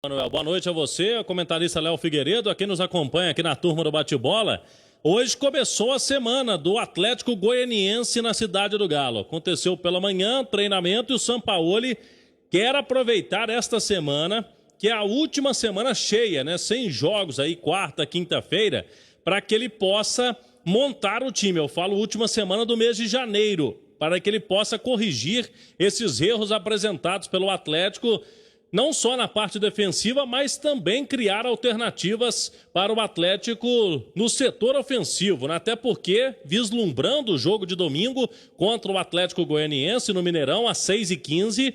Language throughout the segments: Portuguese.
Manuel, boa noite a você, a comentarista Léo Figueiredo, aqui nos acompanha aqui na turma do Bate-Bola. Hoje começou a semana do Atlético Goianiense na Cidade do Galo. Aconteceu pela manhã, treinamento, e o Sampaoli quer aproveitar esta semana, que é a última semana cheia, né? Sem jogos aí, quarta, quinta-feira, para que ele possa montar o time. Eu falo última semana do mês de janeiro, para que ele possa corrigir esses erros apresentados pelo Atlético, não só na parte defensiva, mas também criar alternativas para o Atlético no setor ofensivo, né? Até porque, vislumbrando o jogo de domingo contra o Atlético Goianiense no Mineirão, às 6h15,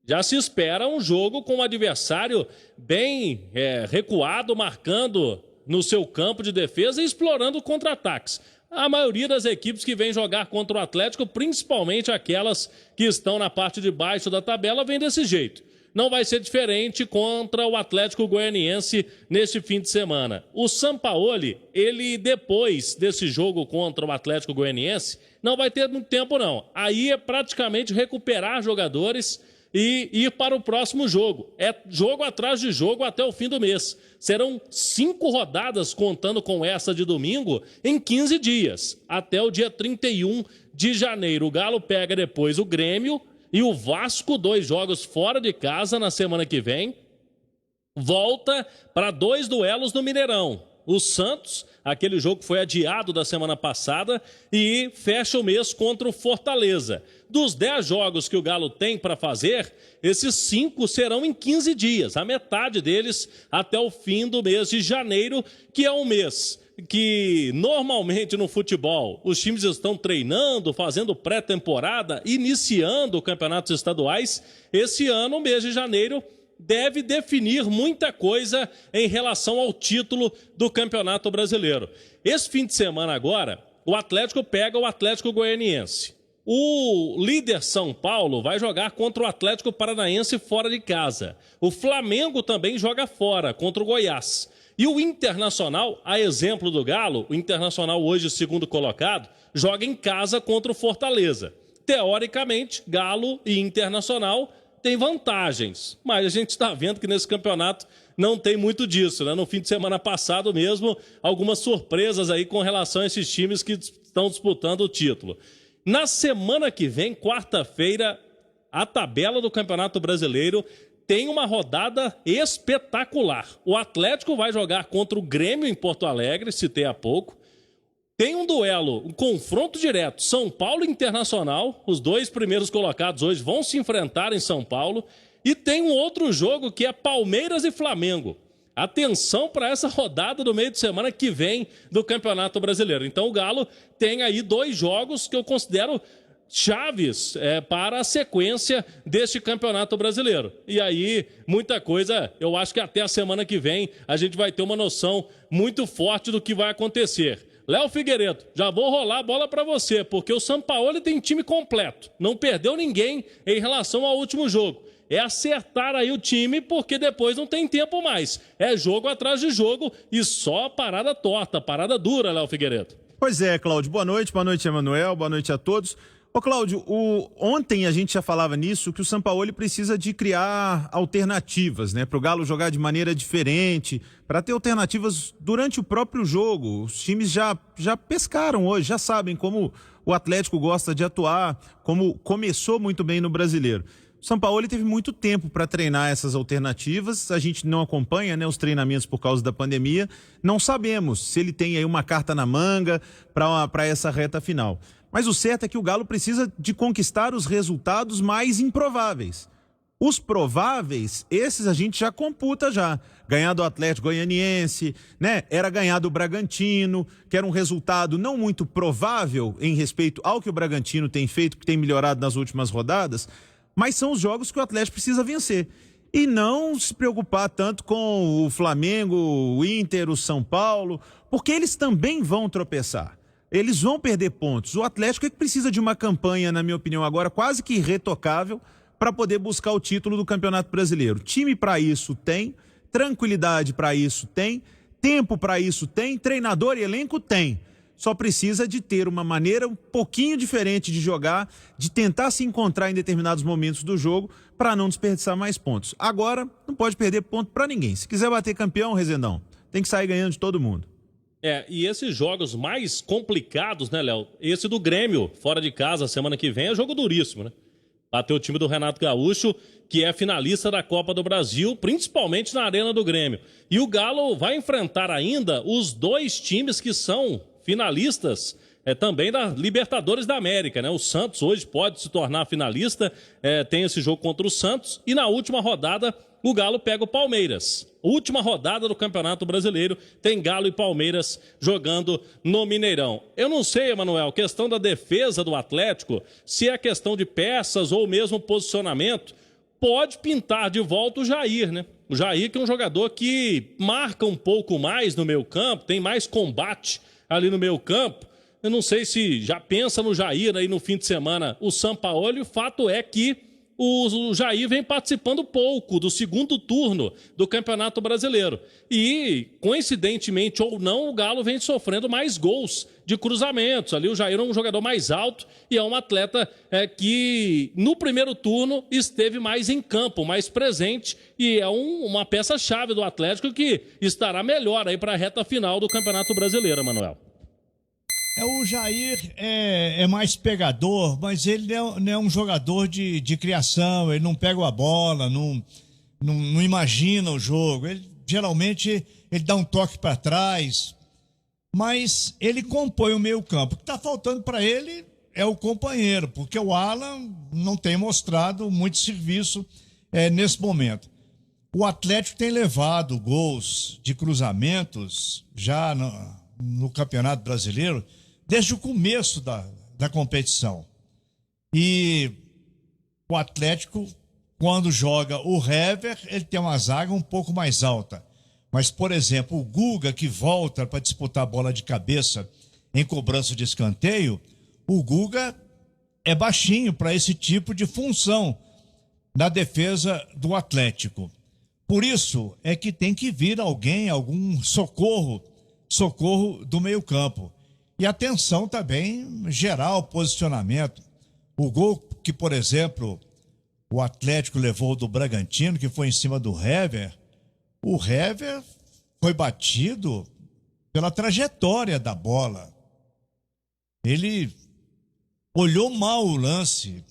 já se espera um jogo com um adversário bem recuado, marcando no seu campo de defesa e explorando contra-ataques. A maioria das equipes que vem jogar contra o Atlético, principalmente aquelas que estão na parte de baixo da tabela, vem desse jeito. Não vai ser diferente contra o Atlético Goianiense neste fim de semana. O Sampaoli, ele depois desse jogo contra o Atlético Goianiense, não vai ter muito tempo não. Aí é praticamente recuperar jogadores e ir para o próximo jogo. É jogo atrás de jogo até o fim do mês. Serão 5 rodadas, contando com essa de domingo, em 15 dias, até o dia 31 de janeiro. O Galo pega depois o Grêmio e o Vasco, 2 jogos fora de casa na semana que vem. Volta para 2 duelos no Mineirão. O Santos, aquele jogo que foi adiado da semana passada, e fecha o mês contra o Fortaleza. Dos 10 jogos que o Galo tem para fazer, esses 5 serão em 15 dias, a metade deles até o fim do mês de janeiro, que é um mês que normalmente no futebol os times estão treinando, fazendo pré-temporada, iniciando campeonatos estaduais. Esse ano, o mês de janeiro, deve definir muita coisa em relação ao título do Campeonato Brasileiro. Esse fim de semana agora, o Atlético pega o Atlético Goianiense. O líder São Paulo vai jogar contra o Atlético Paranaense fora de casa. O Flamengo também joga fora, contra o Goiás. E o Internacional, a exemplo do Galo, o Internacional hoje segundo colocado, joga em casa contra o Fortaleza. Teoricamente, Galo e Internacional têm vantagens, mas a gente está vendo que nesse campeonato não tem muito disso, né? No fim de semana passado mesmo, algumas surpresas aí com relação a esses times que estão disputando o título. Na semana que vem, quarta-feira, a tabela do Campeonato Brasileiro tem uma rodada espetacular. O Atlético vai jogar contra o Grêmio em Porto Alegre, citei há pouco. Tem um duelo, um confronto direto, São Paulo e Internacional. Os 2 primeiros colocados hoje vão se enfrentar em São Paulo. E tem um outro jogo que é Palmeiras e Flamengo. Atenção para essa rodada do meio de semana que vem do Campeonato Brasileiro. Então o Galo tem aí 2 jogos que eu considero chaves para a sequência deste Campeonato Brasileiro. E aí, muita coisa, eu acho que até a semana que vem a gente vai ter uma noção muito forte do que vai acontecer. Léo Figueiredo, já vou rolar a bola para você, porque o Sampaoli tem time completo. Não perdeu ninguém em relação ao último jogo. É acertar aí o time, porque depois não tem tempo mais. É jogo atrás de jogo e só parada torta, parada dura, Léo Figueiredo. Pois é, Cláudio. Boa noite, Emanuel, boa noite a todos. Ô Cláudio, ontem a gente já falava nisso, que o Sampaoli precisa de criar alternativas, né? Para o Galo jogar de maneira diferente, para ter alternativas durante o próprio jogo. Os times já pescaram hoje, já sabem como o Atlético gosta de atuar, como começou muito bem no Brasileiro. O Sampaoli teve muito tempo para treinar essas alternativas, a gente não acompanha, né, os treinamentos por causa da pandemia, não sabemos se ele tem aí uma carta na manga para essa reta final. Mas o certo é que o Galo precisa de conquistar os resultados mais improváveis. Os prováveis, esses a gente já computa já. Ganhar do Atlético Goianiense, né? Era ganhar do Bragantino, que era um resultado não muito provável em respeito ao que o Bragantino tem feito, que tem melhorado nas últimas rodadas, mas são os jogos que o Atlético precisa vencer. E não se preocupar tanto com o Flamengo, o Inter, o São Paulo, porque eles também vão tropeçar. Eles vão perder pontos. O Atlético é que precisa de uma campanha, na minha opinião, agora quase que irretocável para poder buscar o título do Campeonato Brasileiro. Time para isso tem, tranquilidade para isso tem, tempo para isso tem, treinador e elenco tem. só precisa de ter uma maneira um pouquinho diferente de jogar, de tentar se encontrar em determinados momentos do jogo para não desperdiçar mais pontos. Agora, não pode perder ponto para ninguém. Se quiser bater campeão, Rezendão, tem que sair ganhando de todo mundo. E esses jogos mais complicados, né, Léo? Esse do Grêmio, fora de casa, semana que vem, é jogo duríssimo, né? Bateu o time do Renato Gaúcho, que é finalista da Copa do Brasil, principalmente na Arena do Grêmio. E o Galo vai enfrentar ainda os dois times que são finalistas também da Libertadores da América, né? O Santos hoje pode se tornar finalista, tem esse jogo contra o Santos. E na última rodada, o Galo pega o Palmeiras. Última rodada do Campeonato Brasileiro, tem Galo e Palmeiras jogando no Mineirão. Eu não sei, Emanuel, questão da defesa do Atlético, se é questão de peças ou mesmo posicionamento, pode pintar de volta o Jair, né? O Jair, que é um jogador que marca um pouco mais no meio campo, tem mais combate ali no meio campo. Eu não sei se já pensa no Jair aí no fim de semana o Sampaoli. O fato é que o Jair vem participando pouco do segundo turno do Campeonato Brasileiro. E, coincidentemente ou não, o Galo vem sofrendo mais gols de cruzamentos. Ali o Jair é um jogador mais alto e é um atleta que no primeiro turno esteve mais em campo, mais presente, e é uma peça-chave do Atlético que estará melhor aí para a reta final do Campeonato Brasileiro, Manuel. O Jair é mais pegador, mas ele não é um jogador de criação, ele não pega a bola, não imagina o jogo. Geralmente ele dá um toque para trás, mas ele compõe o meio-campo. O que está faltando para ele é o companheiro, porque o Alan não tem mostrado muito serviço nesse momento. O Atlético tem levado gols de cruzamentos já no Campeonato Brasileiro desde o começo da competição. E o Atlético, quando joga o Hever, ele tem uma zaga um pouco mais alta. Mas, por exemplo, o Guga, que volta para disputar a bola de cabeça em cobrança de escanteio, o Guga é baixinho para esse tipo de função na defesa do Atlético. Por isso é que tem que vir alguém, algum socorro do meio-campo. E atenção também geral, posicionamento. O gol que, por exemplo, o Atlético levou do Bragantino, que foi em cima do Hever, o Hever foi batido pela trajetória da bola. Ele olhou mal o lance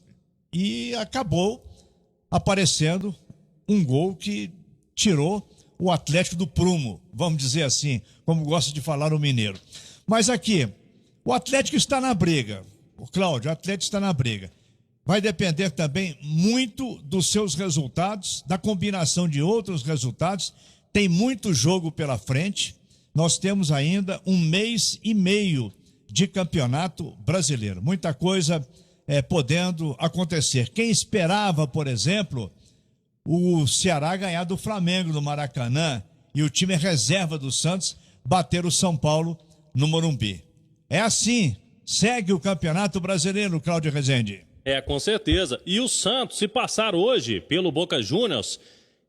e acabou aparecendo um gol que tirou o Atlético do prumo, vamos dizer assim, como gosta de falar o mineiro. Mas aqui, o Atlético está na briga. O Cláudio, o Atlético está na briga. Vai depender também muito dos seus resultados, da combinação de outros resultados. Tem muito jogo pela frente. Nós temos ainda 1 mês e meio de Campeonato Brasileiro. Muita coisa podendo acontecer. Quem esperava, por exemplo, o Ceará ganhar do Flamengo no Maracanã e o time reserva do Santos bater o São Paulo no Morumbi. É assim, segue o Campeonato Brasileiro, Cláudio Rezende. Com certeza. E o Santos, se passar hoje pelo Boca Juniors,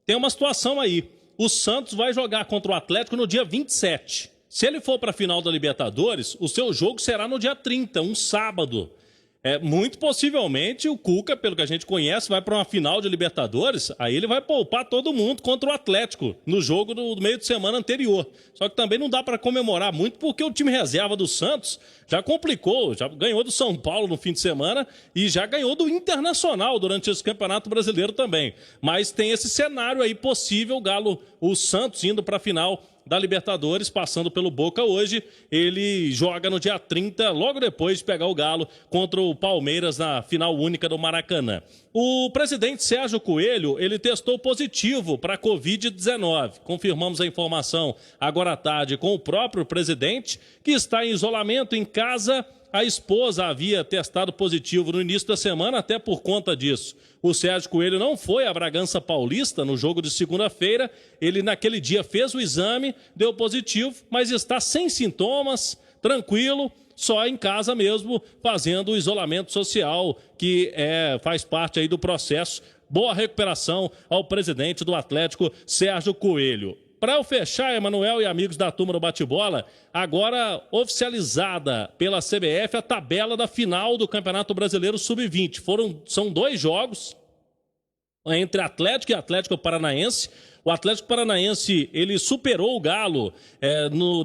tem uma situação aí. O Santos vai jogar contra o Atlético no dia 27. Se ele for para a final da Libertadores, o seu jogo será no dia 30, um sábado. Muito possivelmente o Cuca, pelo que a gente conhece, vai para uma final de Libertadores, aí ele vai poupar todo mundo contra o Atlético no jogo do meio de semana anterior. Só que também não dá para comemorar muito porque o time reserva do Santos já complicou, já ganhou do São Paulo no fim de semana e já ganhou do Internacional durante esse Campeonato Brasileiro também. Mas tem esse cenário aí possível, o Santos indo para a final da Libertadores, passando pelo Boca hoje. Ele joga no dia 30, logo depois de pegar o Galo contra o Palmeiras na final única do Maracanã. O presidente Sérgio Coelho, ele testou positivo para a Covid-19. Confirmamos a informação agora à tarde com o próprio presidente, que está em isolamento em casa. A esposa havia testado positivo no início da semana, até por conta disso. O Sérgio Coelho não foi a Bragança Paulista no jogo de segunda-feira. Ele, naquele dia, fez o exame, deu positivo, mas está sem sintomas, tranquilo, só em casa mesmo, fazendo o isolamento social, que faz parte aí do processo. Boa recuperação ao presidente do Atlético, Sérgio Coelho. para eu fechar, Emanuel e amigos da turma do bate-bola, agora oficializada pela CBF a tabela da final do Campeonato Brasileiro Sub-20. São 2 jogos entre Atlético e Atlético Paranaense. O Atlético Paranaense, ele superou o Galo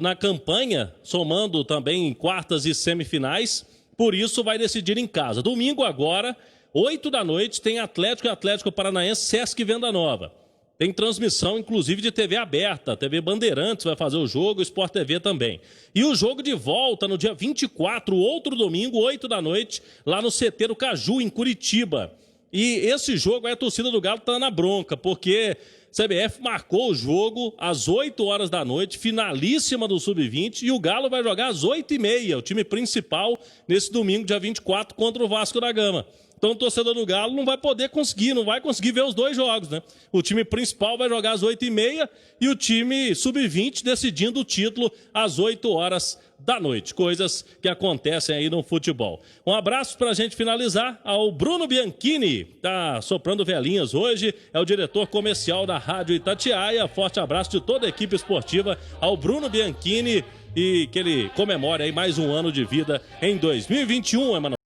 na campanha, somando também quartas e semifinais, por isso vai decidir em casa. Domingo agora, 8 da noite, tem Atlético e Atlético Paranaense, Sesc Venda Nova. Tem transmissão, inclusive, de TV aberta. TV Bandeirantes vai fazer o jogo, o Sport TV também. E o jogo de volta no dia 24, outro domingo, 8 da noite, lá no CT do Caju, em Curitiba. E esse jogo, a torcida do Galo está na bronca, porque CBF marcou o jogo às 8 horas da noite, finalíssima do Sub-20, e o Galo vai jogar às 8h30, o time principal, nesse domingo, dia 24, contra o Vasco da Gama. Então o torcedor do Galo não vai conseguir ver os 2 jogos, né? O time principal vai jogar às 8h30 e o time Sub-20 decidindo o título às 8 horas da noite. Coisas que acontecem aí no futebol. Um abraço pra gente finalizar ao Bruno Bianchini, tá soprando velhinhas hoje, é o diretor comercial da Rádio Itatiaia. Forte abraço de toda a equipe esportiva ao Bruno Bianchini e que ele comemore aí mais um ano de vida em 2021, Emanuel.